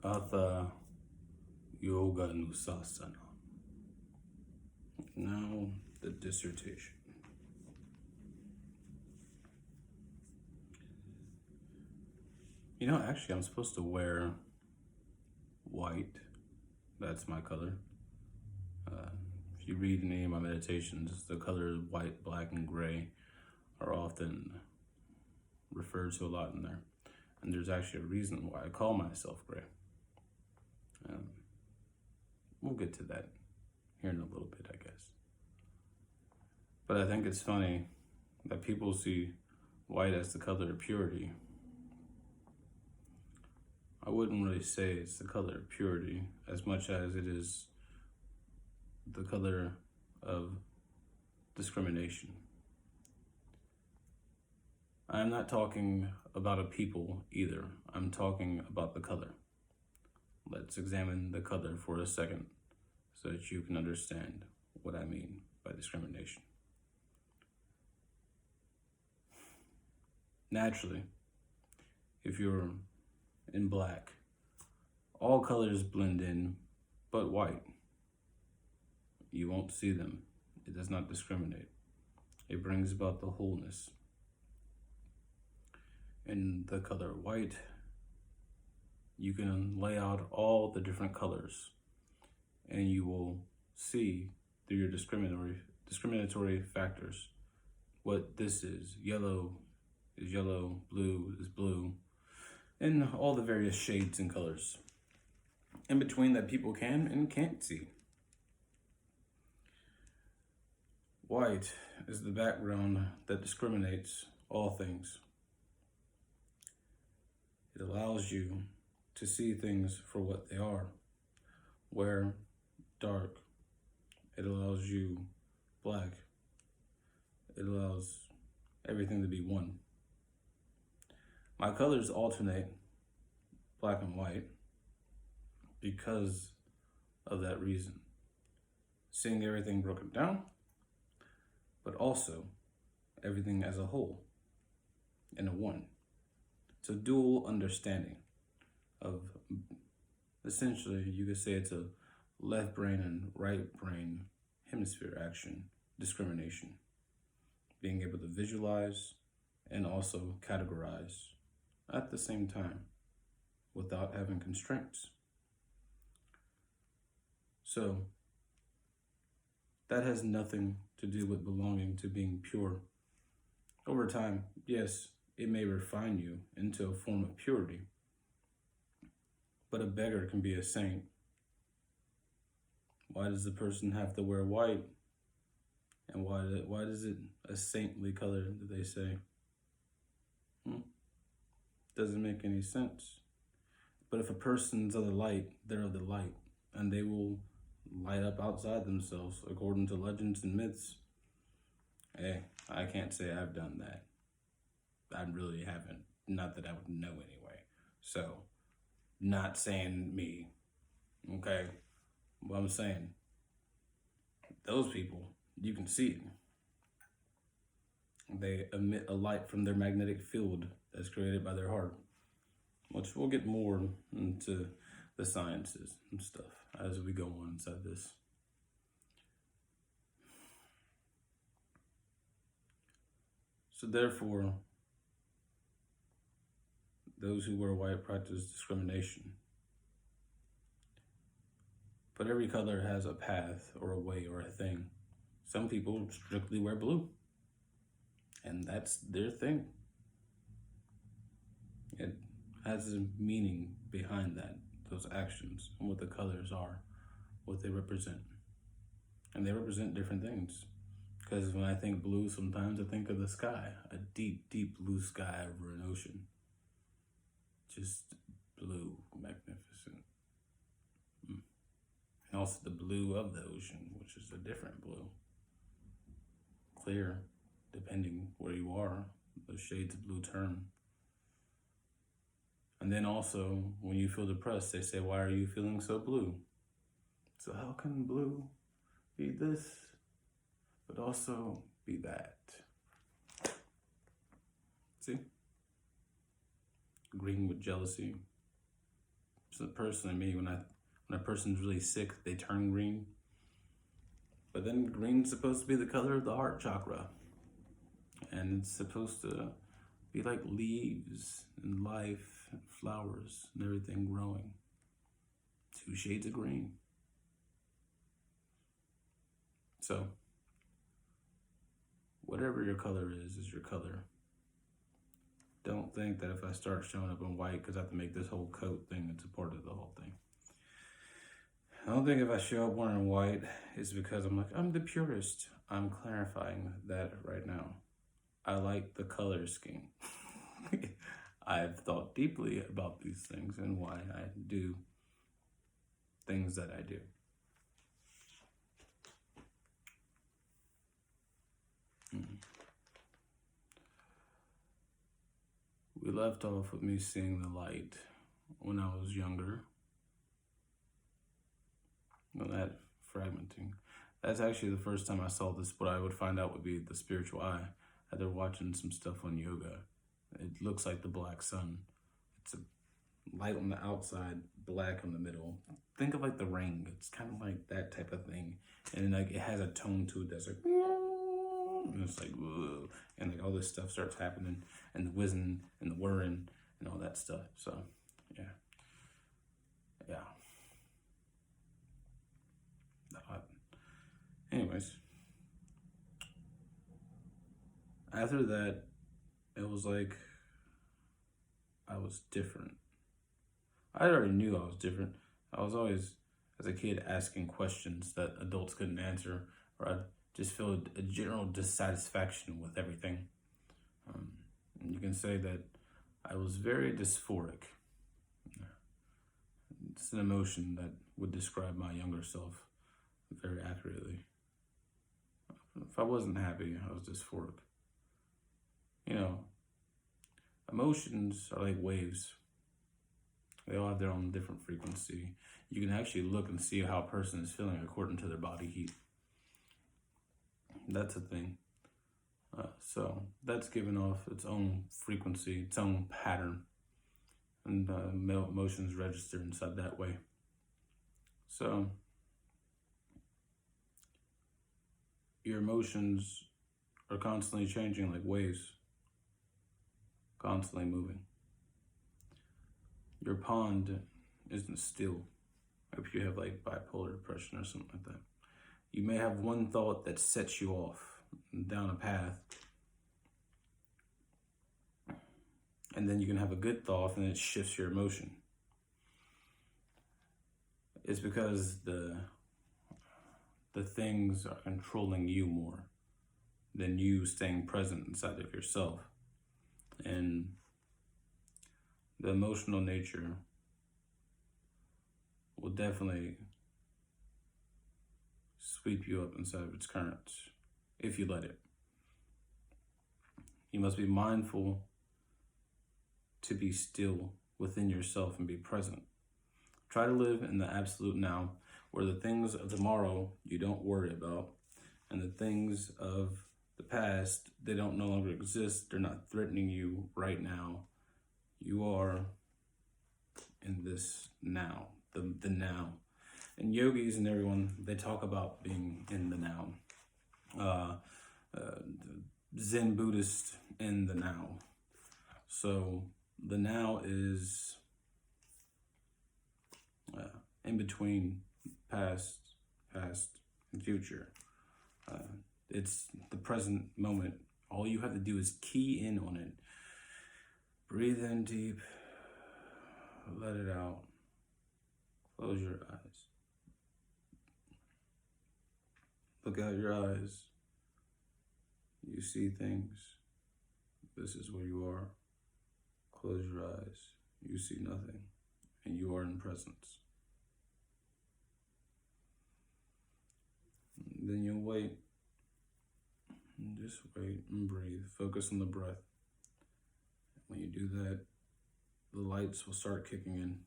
Atha Yoga Nusasana. Now the dissertation. Actually, I'm supposed to wear white. That's my color. If you read any of my meditations, the colors white, black, and gray are often referred to a lot in there. And there's actually a reason why I call myself gray. We'll get to that here in a little bit, I guess. But I think it's funny that people see white as the color of purity. I wouldn't really say it's the color of purity as much as it is the color of discrimination. I'm not talking about a people either. I'm talking about the color. Let's examine the color for a second so that you can understand what I mean by discrimination. Naturally, if you're in black, all colors blend in but white. You won't see them. It does not discriminate. It brings about the wholeness. In the color white, you can lay out all the different colors and you will see through your discriminatory factors what this is. Yellow is yellow, blue is blue, and all the various shades and colors in between that people can and can't see. White is the background that discriminates all things. It allows you to see things for what they are, where dark. It allows you black. It allows everything to be one. My colors alternate black and white because of that reason. Seeing everything broken down, but also everything as a whole in a one. It's a dual understanding of, essentially, you could say it's a left brain and right brain hemisphere action discrimination. Being able to visualize and also categorize at the same time without having constraints. So that has nothing to do with belonging to being pure. Over time, yes, it may refine you into a form of purity, but a beggar can be a saint. Why does the person have to wear white? And why is it a saintly color, do they say? Doesn't make any sense. But if a person's of the light, they're of the light, and they will light up outside themselves according to legends and myths. Hey, I can't say I've done that. I really haven't. Not that I would know anyway. So, not saying me. Okay? What I'm saying, those people, you can see it. They emit a light from their magnetic field that's created by their heart, which we'll get more into the sciences and stuff as we go on inside this. So therefore, those who wear white practice discrimination. But every color has a path or a way or a thing. Some people strictly wear blue, and that's their thing. It has a meaning behind that, those actions, and what the colors are, what they represent. And they represent different things. Because when I think blue, sometimes I think of the sky, a deep, deep blue sky over an ocean. Just blue, magnificent. And also the blue of the ocean, which is a different blue. Clear, depending where you are, the shades of blue turn. And then also, when you feel depressed, they say, why are you feeling so blue? So how can blue be this, but also be that? See? Green with jealousy, So personally, me, when a person's really sick, they turn green. But then green's supposed to be the color of the heart chakra, and it's supposed to be like leaves and life and flowers and everything growing. 2 shades of green. So, whatever your color is your color. Don't think that if I start showing up in white, because I have to make this whole coat thing, it's a part of the whole thing. I don't think if I show up wearing white, it's because I'm like, I'm the purist. I'm clarifying that right now. I like the color scheme. I've thought deeply about these things and why I do things that I do. We left off with me seeing the light when I was younger. Well, that fragmenting. That's actually the first time I saw this. What I would find out would be the spiritual eye. They're watching some stuff on yoga. It looks like the black sun. It's a light on the outside, black in the middle. Think of like the ring. It's kind of like that type of thing. And like it has a tone to it that's like, and it's like, whoa. And like all this stuff starts happening, and the whizzing and the whirring and all that stuff. So, yeah. Anyways, after that, it was like I was different. I already knew I was different. I was always, as a kid, asking questions that adults couldn't answer, or I'd just feel a general dissatisfaction with everything. And you can say that I was very dysphoric. It's an emotion that would describe my younger self very accurately. If I wasn't happy, I was dysphoric. You know, emotions are like waves. They all have their own different frequency. You can actually look and see how a person is feeling according to their body heat. That's a thing. So that's giving off its own frequency, its own pattern. And emotions register inside that way. So your emotions are constantly changing like waves, constantly moving. Your pond isn't still. If you have like bipolar depression or something like that, you may have one thought that sets you off down a path, and then you can have a good thought and it shifts your emotion. It's because the things are controlling you more than you staying present inside of yourself. And the emotional nature will definitely sweep you up inside of its currents if you let it. You must be mindful to be still within yourself and be present. Try to live in the absolute now, where the things of tomorrow you don't worry about, and the things of the past, they don't no longer exist. They're not threatening you right now. You are in this now, the now. And yogis and everyone, they talk about being in the now. Zen Buddhist in the now. So the now is in between past, and future. It's the present moment. All you have to do is key in on it. Breathe in deep, let it out. Close your eyes. Look out your eyes. You see things. This is where you are. Close your eyes. You see nothing, and you are in presence. Then you'll wait. Just wait and breathe. Focus on the breath. When you do that, the lights will start kicking in.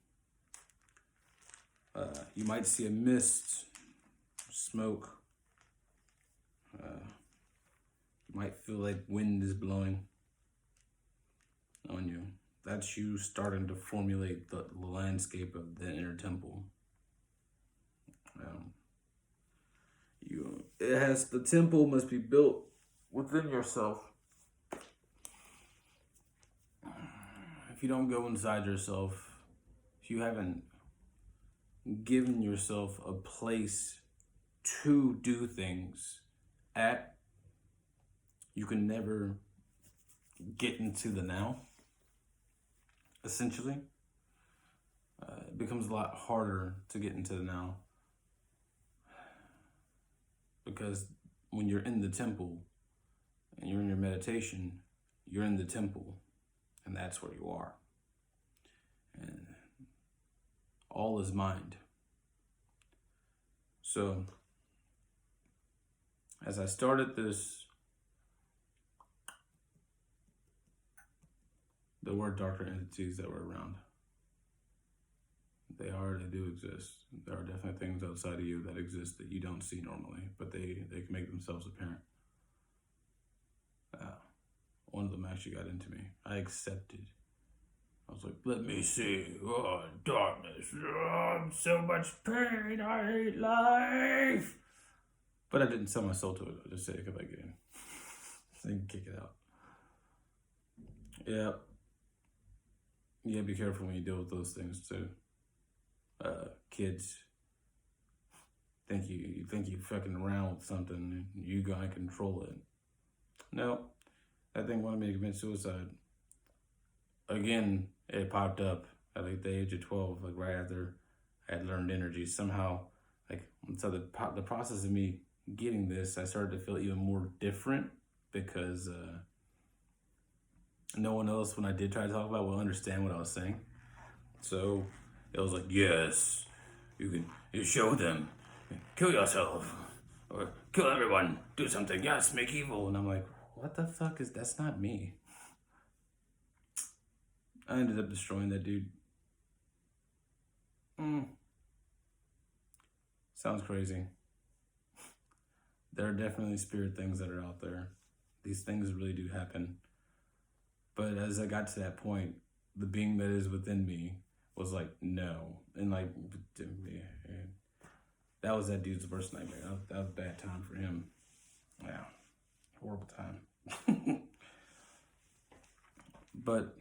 You might see a mist, smoke. You might feel like wind is blowing on you. that's you starting to formulate the landscape of the inner temple. The temple must be built within yourself. If you don't go inside yourself, if you haven't given yourself a place to do things at, you can never get into the now. Essentially, it becomes a lot harder to get into the now, because when you're in the temple and you're in your meditation, you're in the temple, and that's where you are. And all is mind. So, as I started this, there were darker entities that were around. They do exist. There are definitely things outside of you that exist that you don't see normally, but they can make themselves apparent. One of them actually got into me. I accepted. I was like, let me see. Oh, darkness. Oh, so much pain. I hate life. But I didn't sell my soul to it. I just said, could I get in? So I can kick it out. Yeah. Yeah, be careful when you deal with those things too. Kids think you fucking around with something and you gonna control it. No, that thing wanted me to commit suicide. Again, it popped up at like the age of 12, like right after I had learned energy. Somehow, so the process of me getting this, I started to feel even more different because no one else, when I did try to talk about it, will understand what I was saying. So it was like, yes, you show them, kill yourself, or kill everyone, do something, yes, make evil. And I'm like, what the fuck that's not me. I ended up destroying that dude. Sounds crazy. There are definitely spirit things that are out there. These things really do happen. But as I got to that point, the being that is within me was like, no. And like, that was that dude's worst nightmare. That was a bad time for him. Yeah, horrible time. But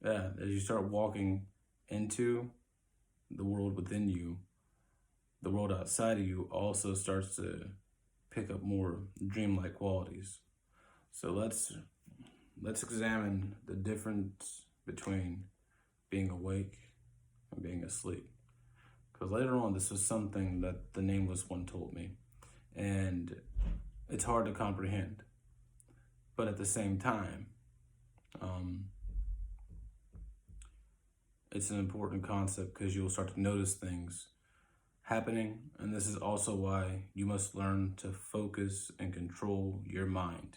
yeah, as you start walking into the world within you, the world outside of you also starts to pick up more dreamlike qualities. So let's examine the difference between being awake and being asleep. Because later on, this was something that the Nameless One told me, and it's hard to comprehend. But at the same time, it's an important concept because you'll start to notice things happening, and this is also why you must learn to focus and control your mind.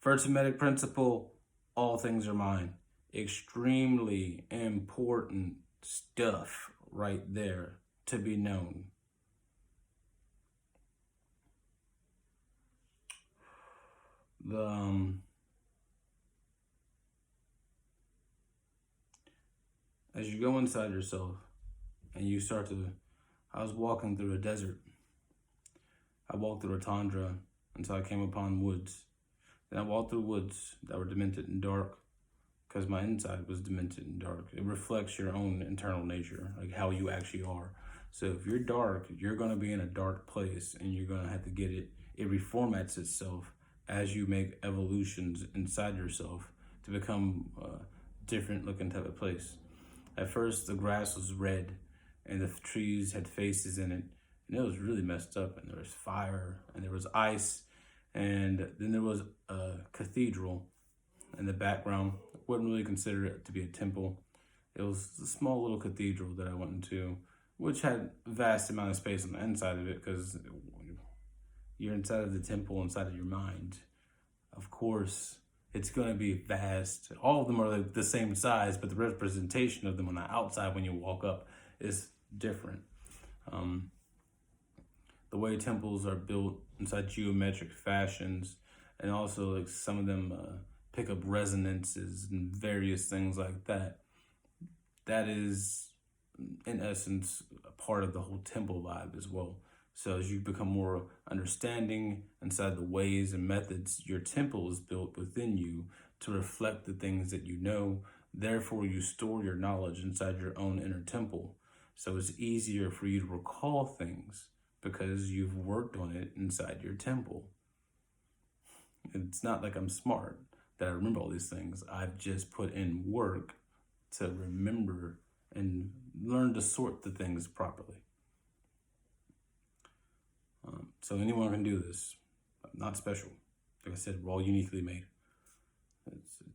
First Hermetic principle, all things are mind. Extremely important stuff right there to be known. As you go inside yourself and you start to, I was walking through a desert. I walked through a tundra until I came upon woods. Then I walked through woods that were demented and dark because my inside was demented and dark. It reflects your own internal nature, like how you actually are. So if you're dark, you're going to be in a dark place and you're going to have to get it. It reformats itself as you make evolutions inside yourself to become a different looking type of place. At first, the grass was red and the trees had faces in it, and it was really messed up, and there was fire and there was ice, and then there was a cathedral in the background. I wouldn't really consider it to be a temple. It was a small little cathedral that I went into, which had a vast amount of space on the inside of it because you're inside of the temple, inside of your mind. Of course, it's going to be vast. All of them are like the same size, but the representation of them on the outside when you walk up is different. The way temples are built inside geometric fashions, and also like some of them pick up resonances and various things like that. That is, in essence, a part of the whole temple vibe as well. So as you become more understanding inside the ways and methods, your temple is built within you to reflect the things that you know. Therefore, you store your knowledge inside your own inner temple. So it's easier for you to recall things because you've worked on it inside your temple. It's not like I'm smart that I remember all these things. I've just put in work to remember and learn to sort the things properly. So anyone can do this. I'm not special. Like I said, we're all uniquely made.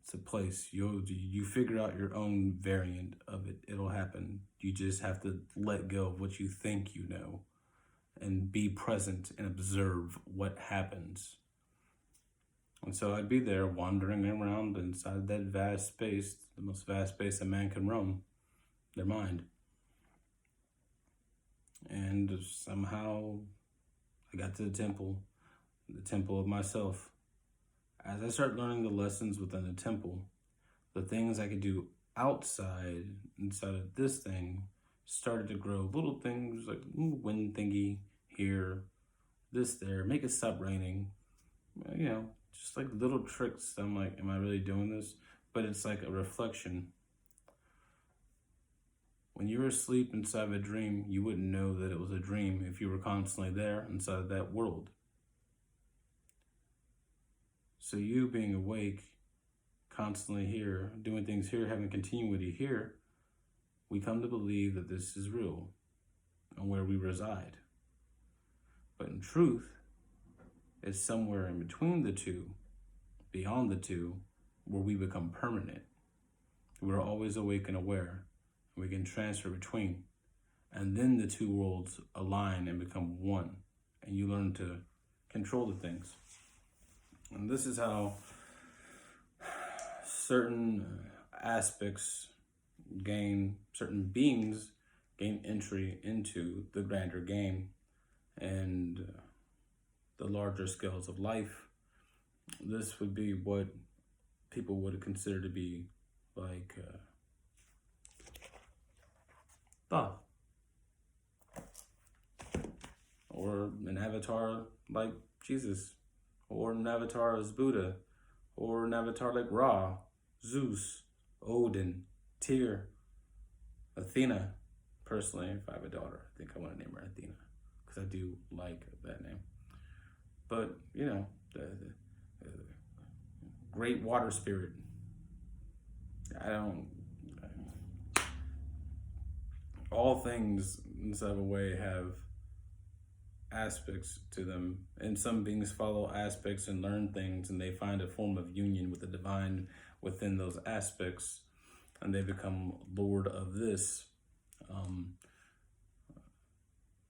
It's a place. You figure out your own variant of it. It'll happen. You just have to let go of what you think you know and be present and observe what happens. And so I'd be there wandering around inside that vast space, the most vast space a man can roam, their mind. And somehow I got to the temple of myself. As I start learning the lessons within the temple, the things I could do inside of this thing, started to grow. Little things like wind thingy here, this there, make it stop raining. Just like little tricks. I'm like, am I really doing this? But it's like a reflection. When you're asleep inside of a dream, you wouldn't know that it was a dream if you were constantly there inside of that world. So you being awake, constantly here, doing things here, having continuity here, we come to believe that this is real and where we reside. But in truth, it's somewhere in between the two, beyond the two, where we become permanent. We're always awake and aware. We can transfer between. And then the two worlds align and become one. And you learn to control the things. And this is how certain aspects certain beings gain entry into the grander game and the larger scales of life. This would be what people would consider to be like thought, or an avatar like Jesus, or an avatar as Buddha, or an avatar like Ra, Zeus, Odin, Tyr, Athena. Personally, if I have a daughter, I think I want to name her Athena because I do like that name. But the great water spirit. All things in some way have aspects to them, and some beings follow aspects and learn things, and they find a form of union with the divine within those aspects, and they become lord of this.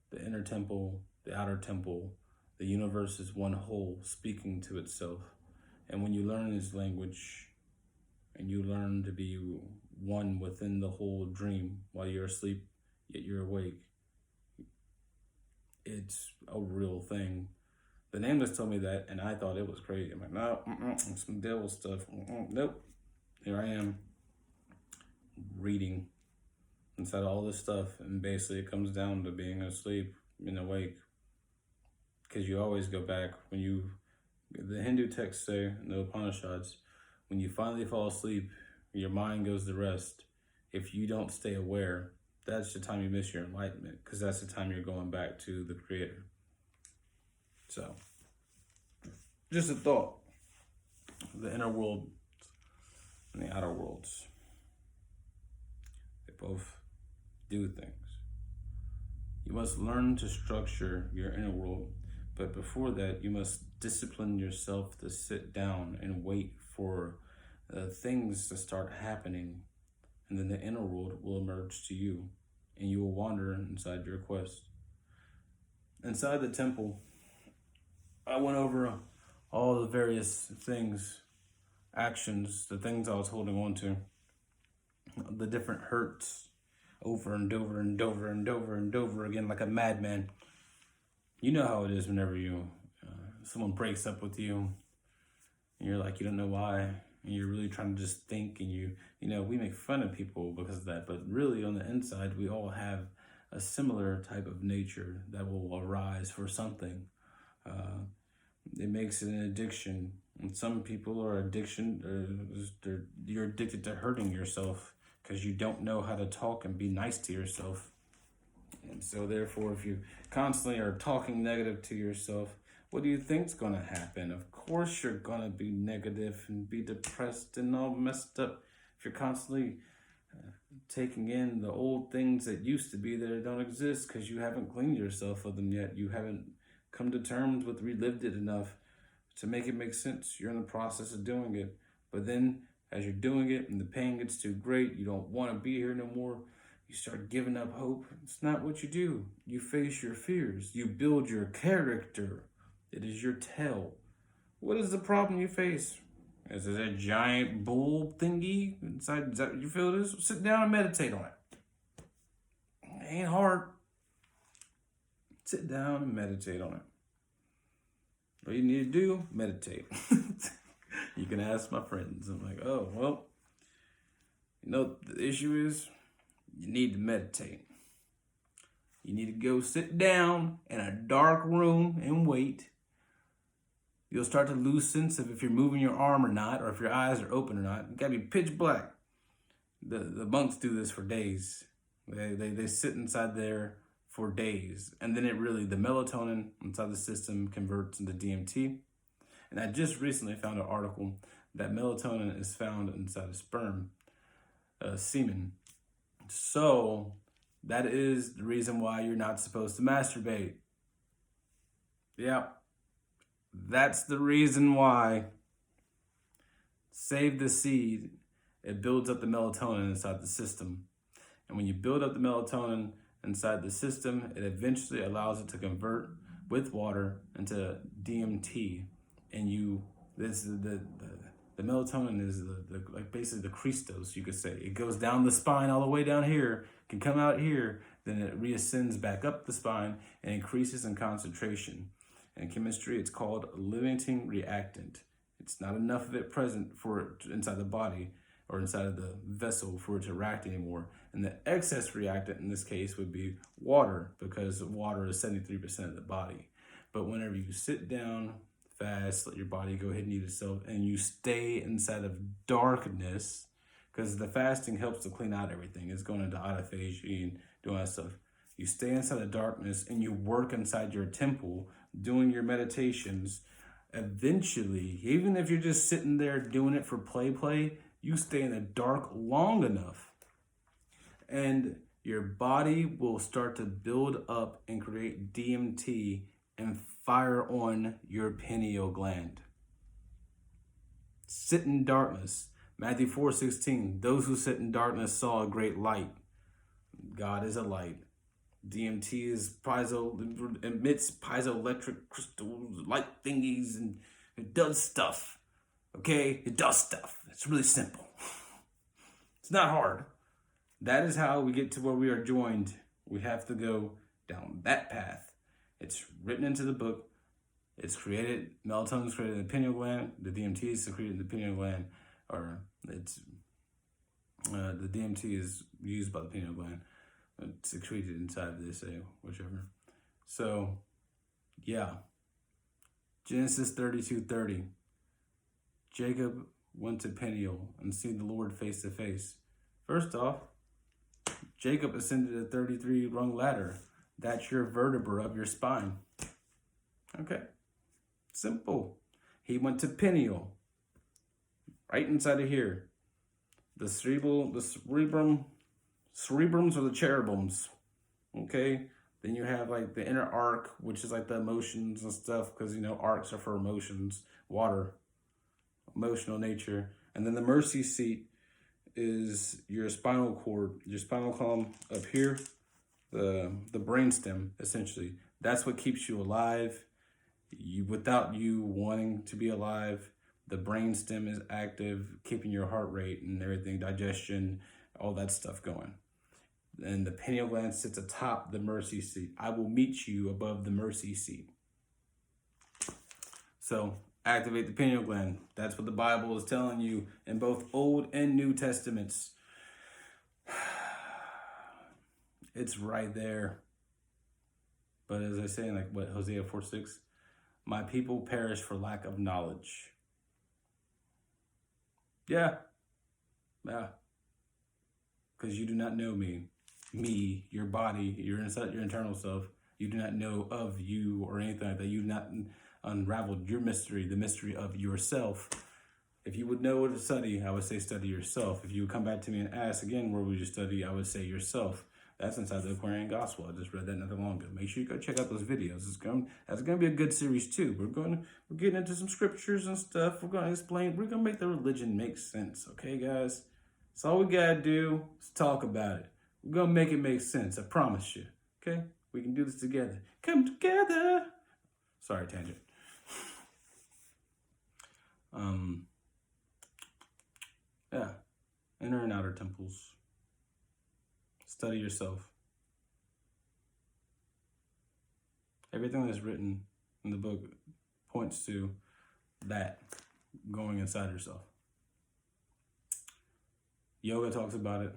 The inner temple, the outer temple, the universe is one whole speaking to itself. And when you learn his language and you learn to be one within the whole dream while you're asleep, yet you're awake, it's a real thing. The nameless told me that, and I thought it was crazy. I'm like, no, some devil stuff. Nope. Here I am reading inside all this stuff, and basically it comes down to being asleep and awake. Because you always go back the Hindu texts say in the Upanishads, when you finally fall asleep, your mind goes to rest. If you don't stay aware, that's the time you miss your enlightenment, because that's the time you're going back to the Creator. So, just a thought. The inner world and the outer worlds, they both do things. You must learn to structure your inner world, but before that, you must discipline yourself to sit down and wait for things to start happening, and then the inner world will emerge to you, and you will wander inside your quest. Inside the temple, I went over all the various things, actions, the things I was holding on to, the different hurts, over and over and over and over and over again, like a madman. You know how it is whenever someone breaks up with you, and you're like, you don't know why. and you're really trying to just think, and we make fun of people because of that, but really on the inside, we all have a similar type of nature that will arise for something. It makes it an addiction, and some people are you're addicted to hurting yourself because you don't know how to talk and be nice to yourself. And so therefore, if you constantly are talking negative to yourself, what do you think's going to happen? Of course you're going to be negative and be depressed and all messed up. If you're constantly taking in the old things that used to be there don't exist because you haven't cleaned yourself of them yet. You haven't come to terms with relived it enough to make it make sense. You're in the process of doing it. But then as you're doing it and the pain gets too great, you don't want to be here no more, you start giving up hope. It's not what you do. You face your fears. You build your character. It is your tell. What is the problem you face? Is it a giant bull thingy inside? Is that what you feel it is? Sit down and meditate on it. It ain't hard. Sit down and meditate on it. What you need to do, meditate. You can ask my friends. I'm like, oh, well, the issue is you need to meditate. You need to go sit down in a dark room and wait. You'll start to lose sense of if you're moving your arm or not, or if your eyes are open or not. You gotta be pitch black. The monks do this for days. They sit inside there for days. And then the melatonin inside the system converts into DMT. And I just recently found an article that melatonin is found inside of sperm, semen. So that is the reason why you're not supposed to masturbate. Yeah. That's the reason why. Save the seed. It builds up the melatonin inside the system. And when you build up the melatonin inside the system, it eventually allows it to convert with water into DMT. And the melatonin is like basically the Christos, you could say. It goes down the spine all the way down here, can come out here, then it reascends back up the spine and increases in concentration. In chemistry, it's called a limiting reactant. It's not enough of it present for it inside the body or inside of the vessel for it to react anymore. And the excess reactant in this case would be water, because water is 73% of the body. But whenever you sit down, fast, let your body go ahead and eat itself, and you stay inside of darkness, because the fasting helps to clean out everything. It's going into autophagy and doing that stuff. You stay inside of darkness and you work inside your temple, doing your meditations. Eventually, even if you're just sitting there doing it for play, you stay in the dark long enough and your body will start to build up and create DMT and fire on your pineal gland. Sit in darkness. Matthew 4:16, those who sit in darkness saw a great light. God is a light. DMT emits piezoelectric crystal light thingies, and it does stuff. Okay? It does stuff. It's really simple. It's not hard. That is how we get to where we are joined. We have to go down that path. It's written into the book. It's created. Melatonin is created in the pineal gland. The DMT is secreted in the pineal gland, or the DMT is used by the pineal gland. It's secreted inside, they say, whichever. So, yeah. Genesis 32:30. Jacob went to Peniel and seen the Lord face to face. First off, Jacob ascended a 33-rung ladder. That's your vertebra of your spine. Okay. Simple. He went to Peniel. Right inside of here. The cerebrums are the cherubims. Okay. Then you have like the inner arc, which is like the emotions and stuff, because arcs are for emotions, water, emotional nature. And then the mercy seat is your spinal cord, your spinal column up here, the brainstem, essentially. That's what keeps you alive. Without you wanting to be alive, the brainstem is active, keeping your heart rate and everything, digestion, all that stuff going. And the pineal gland sits atop the mercy seat. I will meet you above the mercy seat. So Activate the pineal gland. That's what the Bible is telling you in both Old and New Testaments. It's right there. But as I say in like what Hosea 4:6, my people perish for lack of knowledge. Yeah. Because you do not know me, your body, your internal self. You do not know of you or anything like that. You've not unraveled your mystery, the mystery of yourself. If you would know what to study, I would say study yourself. If you would come back to me and ask again, where would you study? I would say yourself. That's inside the Aquarian Gospel. I just read that not that long ago. Make sure you go check out those videos. That's gonna be a good series too. We're getting into some scriptures and stuff. We're gonna make the religion make sense. Okay, guys? That's all we gotta do is talk about it. We're gonna make it make sense. I promise you. Okay? We can do this together. Come together. Sorry, tangent. Yeah. Inner and outer temples. Study yourself. Everything that's written in the book points to that, going inside yourself. Yoga talks about it.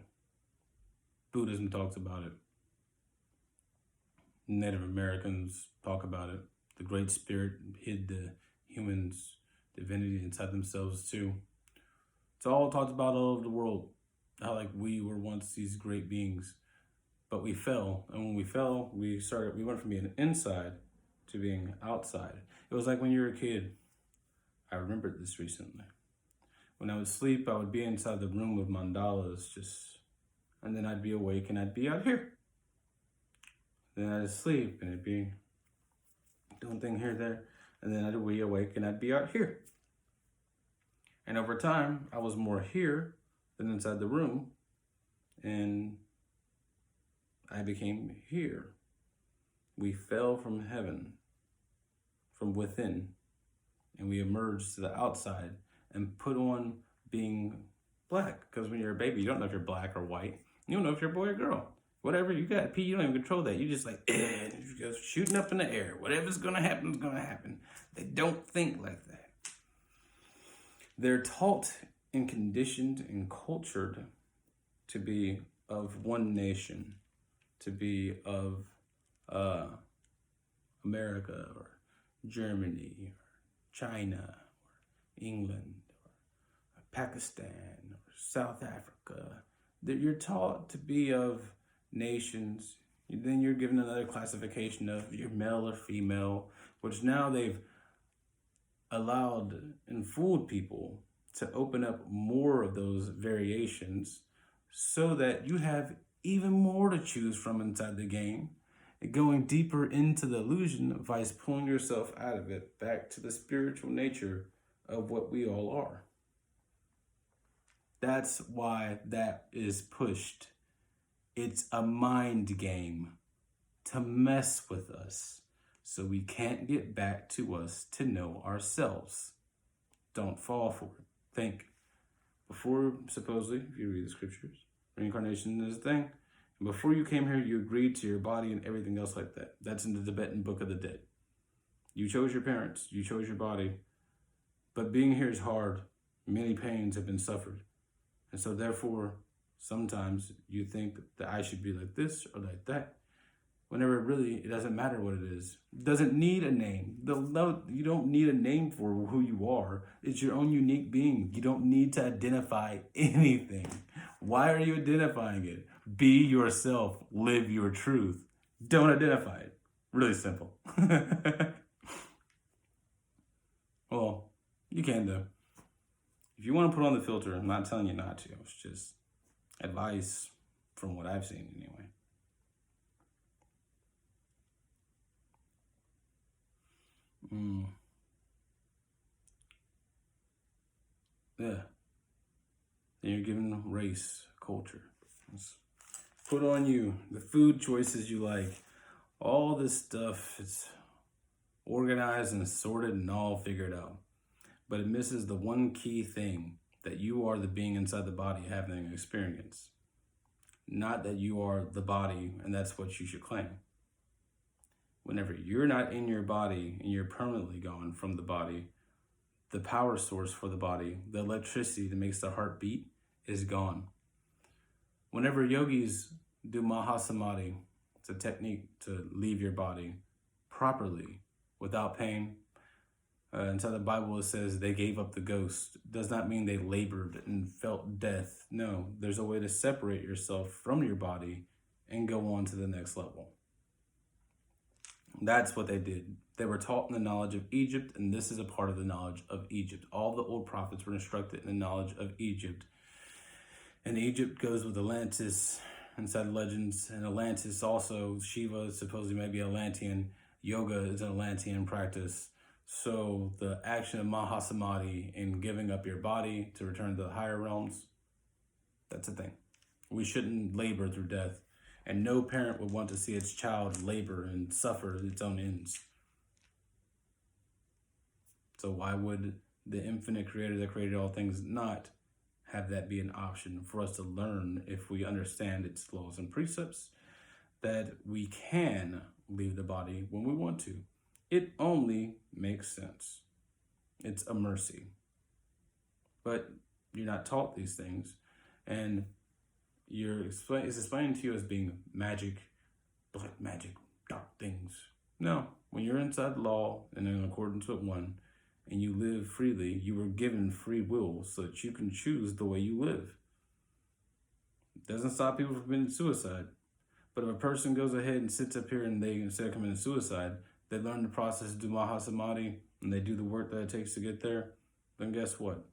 Buddhism talks about it. Native Americans talk about it. The Great Spirit hid the humans' divinity inside themselves too. It's all talked about all over the world. How like we were once these great beings, but we fell. And when we fell, we went from being inside to being outside. It was like when you were a kid. I remembered this recently. When I would sleep, I would be inside the room with mandalas, and then I'd be awake and I'd be out here. Then I'd sleep and it'd be doing thing here, there, and then I'd be awake and I'd be out here. And over time, I was more here than inside the room, and I became here. We fell from heaven, from within, and we emerged to the outside and put on being black. Because when you're a baby, you don't know if you're black or white. You don't know if you're a boy or girl. Whatever you got, pee, you don't even control that. You just like, you go shooting up in the air. Whatever's gonna happen is gonna happen. They don't think like that. They're taught and conditioned and cultured to be of one nation, to be of America or Germany or China or England or Pakistan or South Africa. You're taught to be of nations. Then you're given another classification of you're male or female, which now they've allowed and fooled people to open up more of those variations so that you have even more to choose from inside the game, and going deeper into the illusion vice pulling yourself out of it back to the spiritual nature of what we all are. That's why that is pushed. It's a mind game to mess with us so we can't get back to us to know ourselves. Don't fall for it. Think. Before, supposedly, if you read the scriptures, reincarnation is a thing. And before you came here, you agreed to your body and everything else like that. That's in the Tibetan Book of the Dead. You chose your parents. You chose your body. But being here is hard. Many pains have been suffered. And so therefore, sometimes you think that I should be like this or like that. Whenever really, it doesn't matter what it is. It doesn't need a name. You don't need a name for who you are. It's your own unique being. You don't need to identify anything. Why are you identifying it? Be yourself. Live your truth. Don't identify it. Really simple. Well, you can though. If you want to put on the filter, I'm not telling you not to. It's just advice from what I've seen anyway. Yeah. Then you're given race, culture. It's put on you. The food choices you like. All this stuff, it's organized and sorted and all figured out. But it misses the one key thing, that you are the being inside the body having an experience. Not that you are the body and that's what you should claim. Whenever you're not in your body and you're permanently gone from the body, the power source for the body, the electricity that makes the heart beat, is gone. Whenever yogis do Mahasamadhi, it's a technique to leave your body properly without pain. Inside the Bible, it says they gave up the ghost. Does not mean they labored and felt death. No, there's a way to separate yourself from your body and go on to the next level. That's what they did. They were taught in the knowledge of Egypt, and this is a part of the knowledge of Egypt. All the old prophets were instructed in the knowledge of Egypt. And Egypt goes with Atlantis inside legends. And Atlantis also, Shiva is supposedly maybe Atlantean. Yoga is an Atlantean practice. So the action of Mahasamadhi in giving up your body to return to the higher realms, that's a thing. We shouldn't labor through death. And no parent would want to see its child labor and suffer its own ends. So why would the infinite creator that created all things not have that be an option for us to learn if we understand its laws and precepts, that we can leave the body when we want to? It only makes sense. It's a mercy. But you're not taught these things, and it's explained to you as being magic, black magic, dark things. No, when you're inside law and in accordance with one, and you live freely, you were given free will so that you can choose the way you live. It doesn't stop people from committing suicide. But if a person goes ahead and sits up here and they, instead of committing suicide, they learn the process to do Mahasamadhi and they do the work that it takes to get there, then guess what?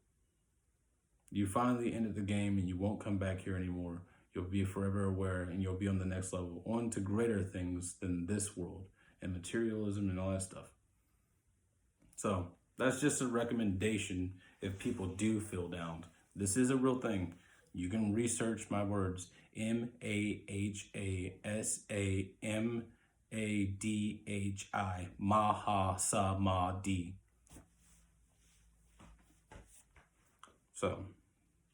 You finally ended the game and you won't come back here anymore. You'll be forever aware and you'll be on the next level, on to greater things than this world and materialism and all that stuff. So that's just a recommendation if people do feel down. This is a real thing. You can research my words. Mahasamadhi. Mahasamadhi. So,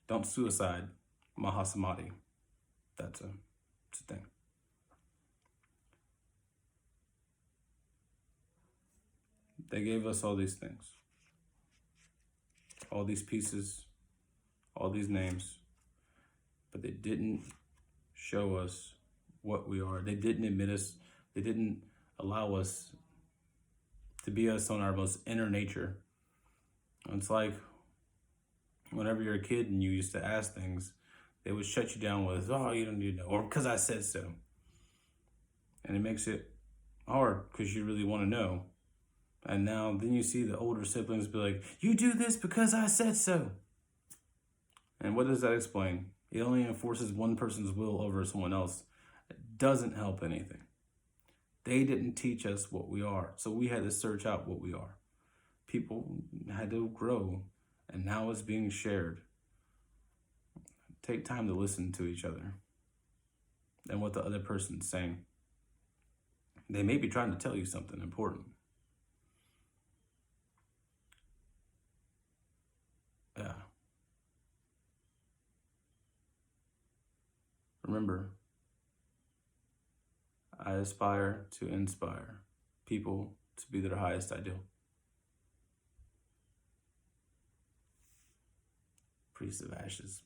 don't suicide. Mahasamadhi. It's a thing. They gave us all these things. All these pieces. All these names. But they didn't show us what we are. They didn't admit us. They didn't allow us to be us on our most inner nature. It's like whenever you're a kid and you used to ask things, they would shut you down with, oh, you don't need to know, or because I said so. And it makes it hard because you really want to know. And now then you see the older siblings be like, you do this because I said so. And what does that explain? It only enforces one person's will over someone else. It doesn't help anything. They didn't teach us what we are, so we had to search out what we are. People had to grow, and now it's being shared. Take time to listen to each other and what the other person's saying. They may be trying to tell you something important. Yeah. Remember, I aspire to inspire people to be their highest ideal. Priest of Ashes.